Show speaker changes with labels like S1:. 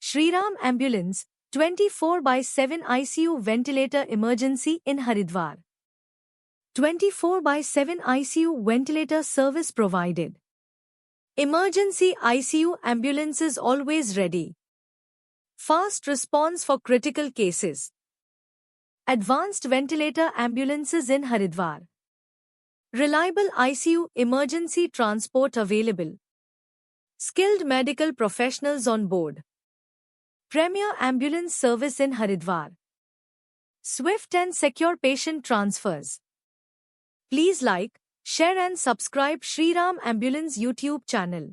S1: Shriram Ambulance, 24/7 ICU ventilator emergency in Haridwar. 24/7 ICU ventilator service provided. Emergency ICU ambulances always ready. Fast response for critical cases. Advanced ventilator ambulances in Haridwar. Reliable ICU emergency transport available. Skilled medical professionals on board. Premier ambulance service in Haridwar. Swift and secure patient transfers. Please like, share and subscribe Shriram Ambulance YouTube channel.